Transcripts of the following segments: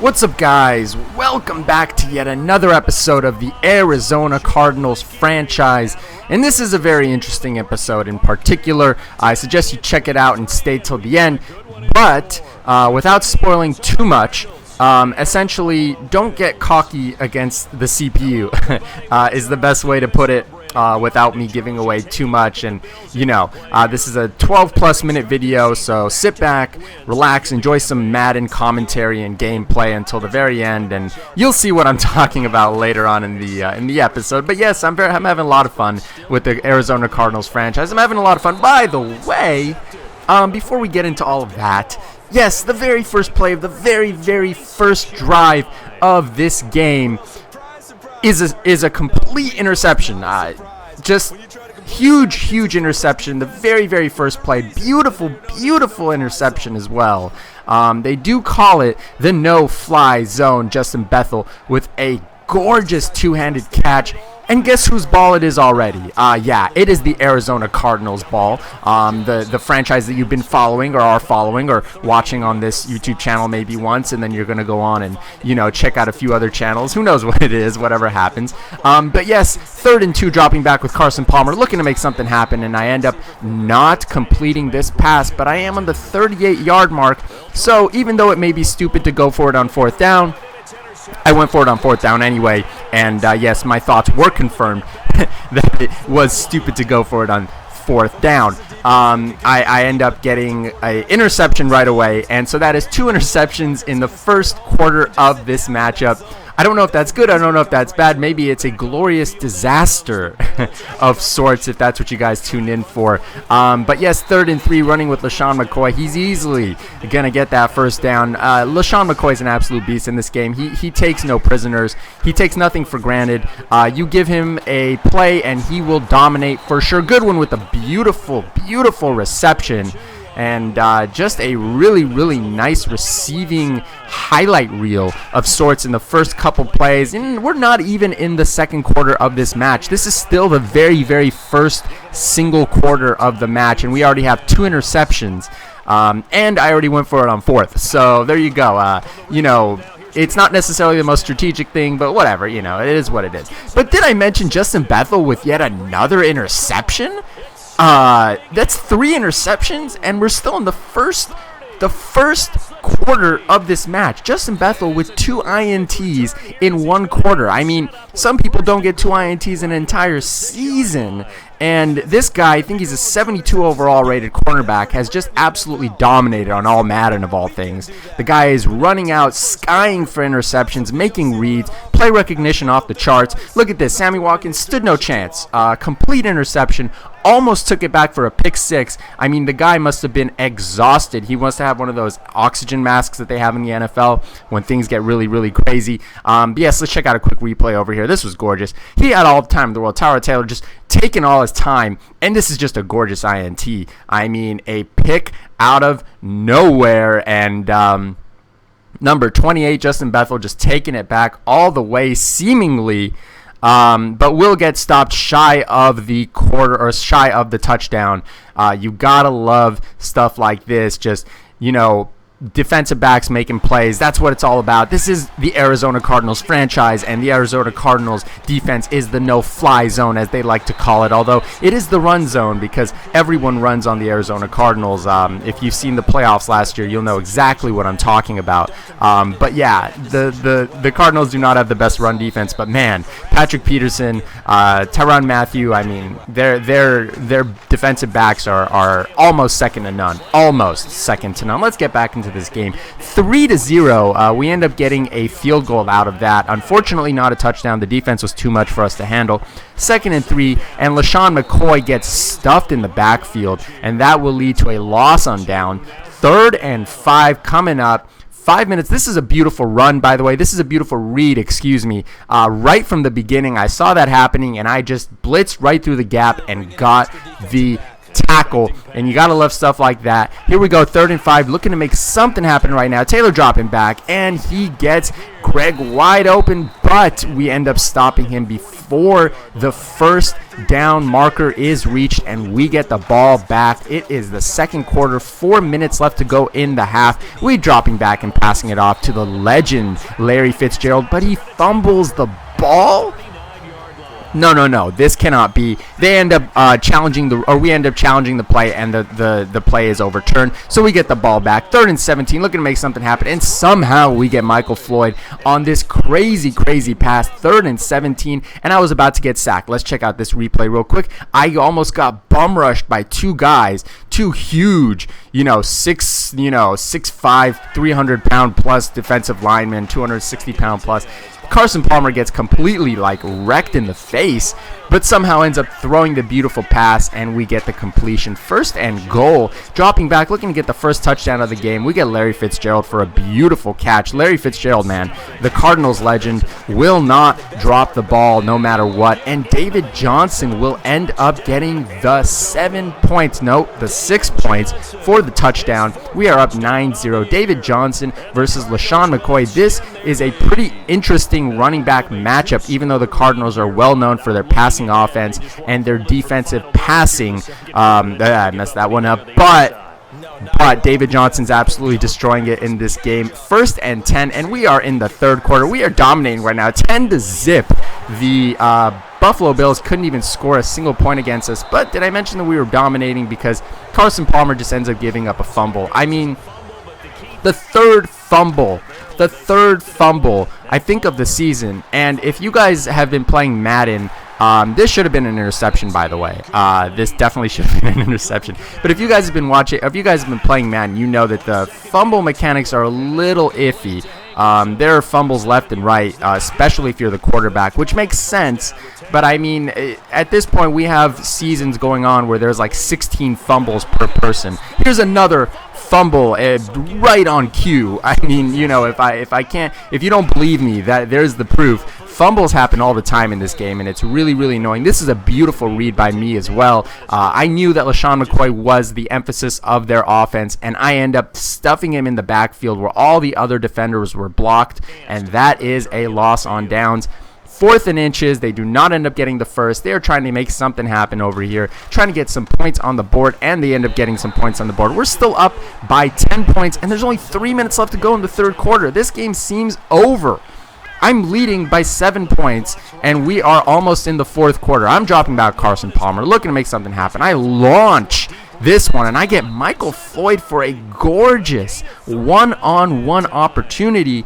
What's up, guys? Welcome back to yet another episode of the Arizona Cardinals franchise. And this is a very interesting episode in particular. I suggest you check it out and stay till the end. But without spoiling too much, essentially don't get cocky against the CPU is the best way to put it. Without me giving away too much. And this is a 12+ minute video, so sit back, relax, enjoy some Madden commentary and gameplay until the very end, and you'll see what I'm talking about later on in the episode. But yes, I'm having a lot of fun with the Arizona Cardinals franchise. I'm having a lot of fun. By the way, before we get into all of that, yes, the very first play of the very first drive of this game is a complete interception. Just huge interception. The very first play, beautiful interception as well. They do call it the no-fly zone. Justin Bethel with a gorgeous two-handed catch. And guess whose ball it is already? Yeah, it is the Arizona Cardinals ball. The franchise that you've been following or are following or watching on this YouTube channel maybe once, and then you're going to go on and, check out a few other channels. Who knows what it is, whatever happens. But yes, 3rd and 2, dropping back with Carson Palmer, looking to make something happen, and I end up not completing this pass, but I am on the 38-yard mark. So even though it may be stupid to go for it on 4th down, I went for it on 4th down anyway, and yes, my thoughts were confirmed that it was stupid to go for it on 4th down. I end up getting an interception right away, and so that is 2 interceptions in the first quarter of this matchup. I don't know if that's good. I don't know if that's bad. Maybe it's a glorious disaster of sorts, if that's what you guys tuned in for. But yes, 3rd and 3, running with LeSean McCoy. He's easily going to get that first down. LeSean McCoy's an absolute beast in this game. He takes no prisoners. He takes nothing for granted. You give him a play, and he will dominate for sure. Good one with a beautiful reception. And just a really nice receiving highlight reel of sorts in the first couple plays. And we're not even in the second quarter of this match. This is still the very first single quarter of the match, and we already have 2 interceptions. And I already went for it on 4th. So there you go. It's not necessarily the most strategic thing, but whatever. It is what it is. But did I mention Justin Bethel with yet another interception? That's 3 interceptions, and we're still in the first quarter of this match. Justin Bethel with 2 INTs in 1 quarter. I mean, some people don't get 2 INTs in an entire season. And this guy, I think he's a 72 overall rated cornerback, has just absolutely dominated on all Madden of all things. The guy is running out, skying for interceptions, making reads, play recognition off the charts. Look at this. Sammy Watkins stood no chance. Complete interception. Almost took it back for a pick 6. I mean, the guy must have been exhausted. He must have one of those oxygen masks that they have in the NFL when things get really crazy. Yes, let's check out a quick replay over here. This was gorgeous. He had all the time in the world. Tyrann Taylor just taking all his time, and this is just a gorgeous INT. I mean, a pick out of nowhere, and number 28, Justin Bethel, just taking it back all the way, seemingly. But will get stopped shy of the quarter or shy of the touchdown. You gotta love stuff like this. Just, defensive backs making plays. That's what it's all about. This is the Arizona Cardinals franchise, and the Arizona Cardinals defense is the no-fly zone, as they like to call it, although it is the run zone because everyone runs on the Arizona Cardinals. If you've seen the playoffs last year, you'll know exactly what I'm talking about. But yeah, the Cardinals do not have the best run defense, but man, Patrick Peterson, Tyrann Mathieu, I mean, their defensive backs are almost second to none. Almost second to none. Let's get back into this game. 3-0. We end up getting a field goal out of that. Unfortunately, not a touchdown. The defense was too much for us to handle. 2nd and 3, and LeSean McCoy gets stuffed in the backfield, and that will lead to a loss on down. 3rd and 5 coming up. 5 minutes. This is a beautiful run, by the way. This is a beautiful read, excuse me. Right from the beginning, I saw that happening, and I just blitzed right through the gap and got the tackle, and you gotta love stuff like that. Here we go, 3rd and 5, looking to make something happen right now. Taylor dropping back, and he gets Greg wide open, but we end up stopping him before before the first down marker is reached, and we get the ball back. It is the second quarter, 4 minutes left to go in the half. We dropping back and passing it off to the legend Larry Fitzgerald, but he fumbles the ball. No. This cannot be. They end up we end up challenging the play, and the play is overturned. So we get the ball back. 3rd and 17, looking to make something happen, and somehow we get Michael Floyd on this crazy pass. 3rd and 17, and I was about to get sacked. Let's check out this replay real quick. I almost got bum rushed by two guys, two huge, 6'5", 300-pound plus defensive linemen, 260-pound plus. Carson Palmer gets completely wrecked in the face, but somehow ends up throwing the beautiful pass, and we get the completion. 1st and goal, dropping back, looking to get the first touchdown of the game. We get Larry Fitzgerald for a beautiful catch. Larry Fitzgerald, man, the Cardinals legend, will not drop the ball no matter what, and David Johnson will end up getting the 7 points, the 6 points for the touchdown. We are up 9-0. David Johnson versus LaShawn McCoy. This is a pretty interesting running back matchup, even though the Cardinals are well known for their passing offense and their defensive passing. I messed that one up, but David Johnson's absolutely destroying it in this game. 1st and 10, and we are in the 3rd quarter. We are dominating right now, 10-0. The Buffalo Bills couldn't even score a single point against us, but did I mention that we were dominating because Carson Palmer just ends up giving up a fumble? I mean, the third fumble, I think, of the season. And if you guys have been playing Madden, this should have been an interception, by the way. This definitely should have been an interception. But if you guys have been playing Madden, you know that the fumble mechanics are a little iffy. There are fumbles left and right, especially if you're the quarterback, which makes sense. But I mean, at this point, we have seasons going on where there's 16 fumbles per person. Here's another fumble right on cue. I mean, if you don't believe me, that there's the proof. Fumbles happen all the time in this game, and it's really annoying. This is a beautiful read by me as well. I knew that LaShawn McCoy was the emphasis of their offense, and I end up stuffing him in the backfield where all the other defenders were blocked, and that is a loss on downs. 4th and inches, they do not end up getting the first. They are trying to make something happen over here, trying to get some points on the board, and they end up getting some points on the board. We're still up by 10 points, and there's only 3 minutes left to go in the 3rd quarter. This game seems over. I'm leading by 7 points, and we are almost in the 4th quarter. I'm dropping back Carson Palmer, looking to make something happen. I launch this one, and I get Michael Floyd for a gorgeous one-on-one opportunity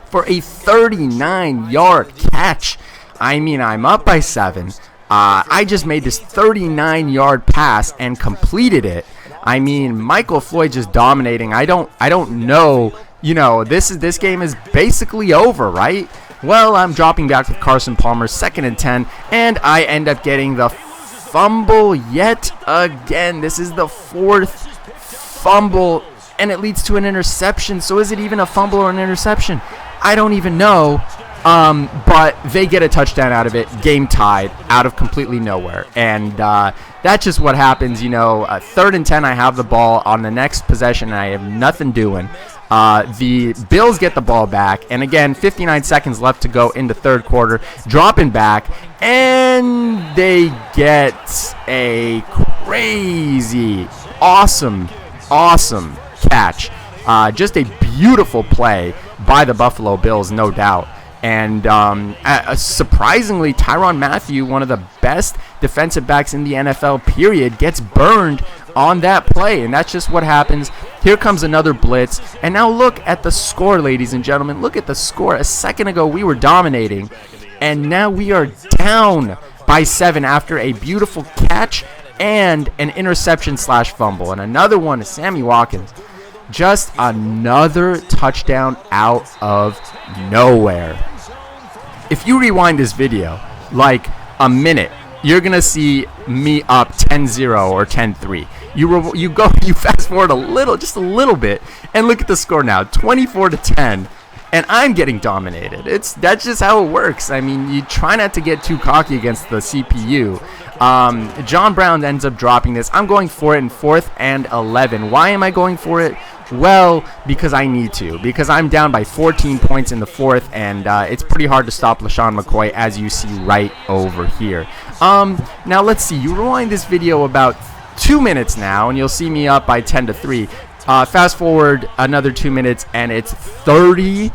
for a 39-yard catch. I mean, I'm up by 7. I just made this 39-yard pass and completed it. I mean, Michael Floyd just dominating. I don't know. This game is basically over, right? Well, I'm dropping back with Carson Palmer, 2nd and 10, and I end up getting the fumble yet again. This is the 4th fumble, and it leads to an interception. So is it even a fumble or an interception? I don't even know. But they get a touchdown out of it, game tied, out of completely nowhere. And that's just what happens, 3rd and 10, I have the ball on the next possession, and I have nothing doing. The Bills get the ball back, and again, 59 seconds left to go in the 3rd quarter, dropping back, and they get a crazy, awesome catch. Just a beautiful play by the Buffalo Bills, no doubt. And surprisingly, Tyrann Mathieu, one of the best defensive backs in the NFL, period, gets burned on that play. And that's just what happens. Here comes another blitz. And now look at the score, ladies and gentlemen. Look at the score. A second ago, we were dominating. And now we are down by 7 after a beautiful catch and an interception/fumble. And another one is Sammy Watkins. Just another touchdown out of nowhere. If you rewind this video like a minute, you're going to see me up 10-0 or 10-3. You fast forward just a little bit, and look at the score now, 24-10. and I'm getting dominated. That's just how it works. I mean, you try not to get too cocky against the CPU. John Brown ends up dropping this. I'm going for it in 4th and 11. Why am I going for it? Well, because I need to. Because I'm down by 14 points in the 4th, and it's pretty hard to stop LeSean McCoy, as you see right over here. Now let's see. You rewind this video about 2 minutes now, and you'll see me up by 10-3. Fast forward another 2 minutes, and it's 30-10.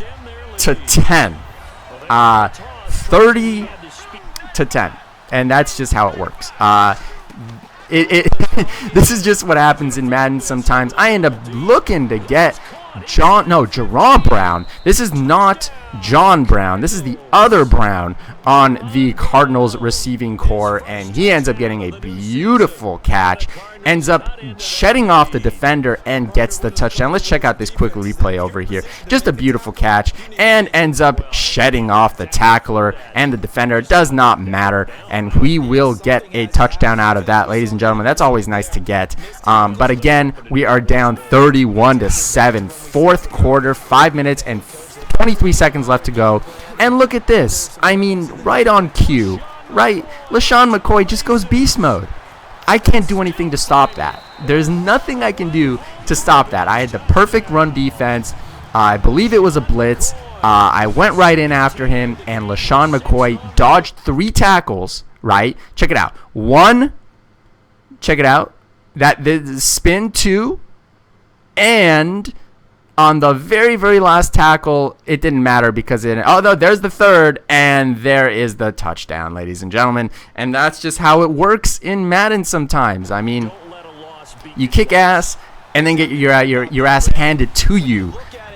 30-10, and that's just how it works. This is just what happens in Madden sometimes. I end up looking to get Jerron Brown. This is not John Brown. This is the other Brown on the Cardinals receiving core, and he ends up getting a beautiful catch, ends up shedding off the defender, and gets the touchdown. Let's check out this quick replay over here. Just a beautiful catch, and ends up shedding off the tackler and the defender. It does not matter, and we will get a touchdown out of that, ladies and gentlemen. That's always nice to get. But again, we are down 31-7. 4th quarter, 5 minutes and 23 seconds left to go. And look at this. I mean, right on cue, right? LeSean McCoy just goes beast mode. I can't do anything to stop that. There's nothing I can do to stop that. I had the perfect run defense. I believe it was a blitz. I went right in after him, and LeSean McCoy dodged 3 tackles, right? Check it out. 1, check it out. The spin 2, and on the very, very last tackle, it didn't matter because no, there's the 3rd, and there is the touchdown, ladies and gentlemen. And that's just how it works in Madden sometimes. I mean, you kick ass and then get your ass handed to you.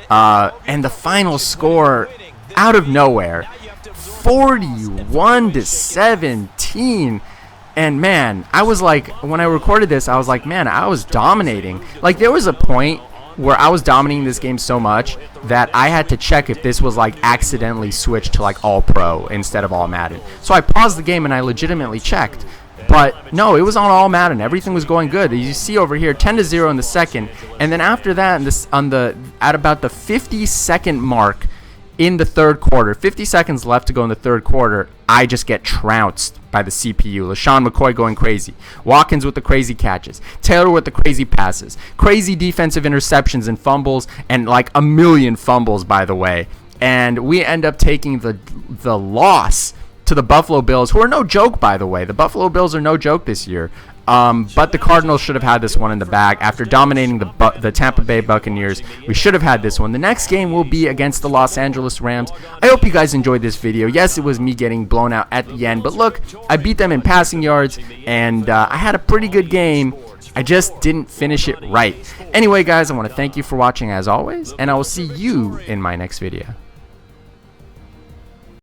And the final score, out of nowhere, 41-17. And man, I was like, when I recorded this, I was like, man, I was dominating. Like, there was a point where I was dominating this game so much that I had to check if this was like accidentally switched to like all pro instead of all Madden. So I paused the game and I legitimately checked. But no, it was on all Madden. Everything was going good. You see over here 10-0 in the 2nd, and then after that, at about the 50-second mark in the 3rd quarter, 50 seconds left to go in the 3rd quarter, I just get trounced by the CPU. LeSean McCoy going crazy. Watkins with the crazy catches. Taylor with the crazy passes. Crazy defensive interceptions and fumbles, and like a million fumbles, by the way. And we end up taking the loss to the Buffalo Bills, who are no joke, by the way. The Buffalo Bills are no joke this year. But the Cardinals should have had this one in the bag. After dominating the Tampa Bay Buccaneers, we should have had this one. The next game will be against the Los Angeles Rams. I hope you guys enjoyed this video. Yes, it was me getting blown out at the end, but look, I beat them in passing yards, and I had a pretty good game. I just didn't finish it right. Anyway, guys, I want to thank you for watching as always, and I will see you in my next video.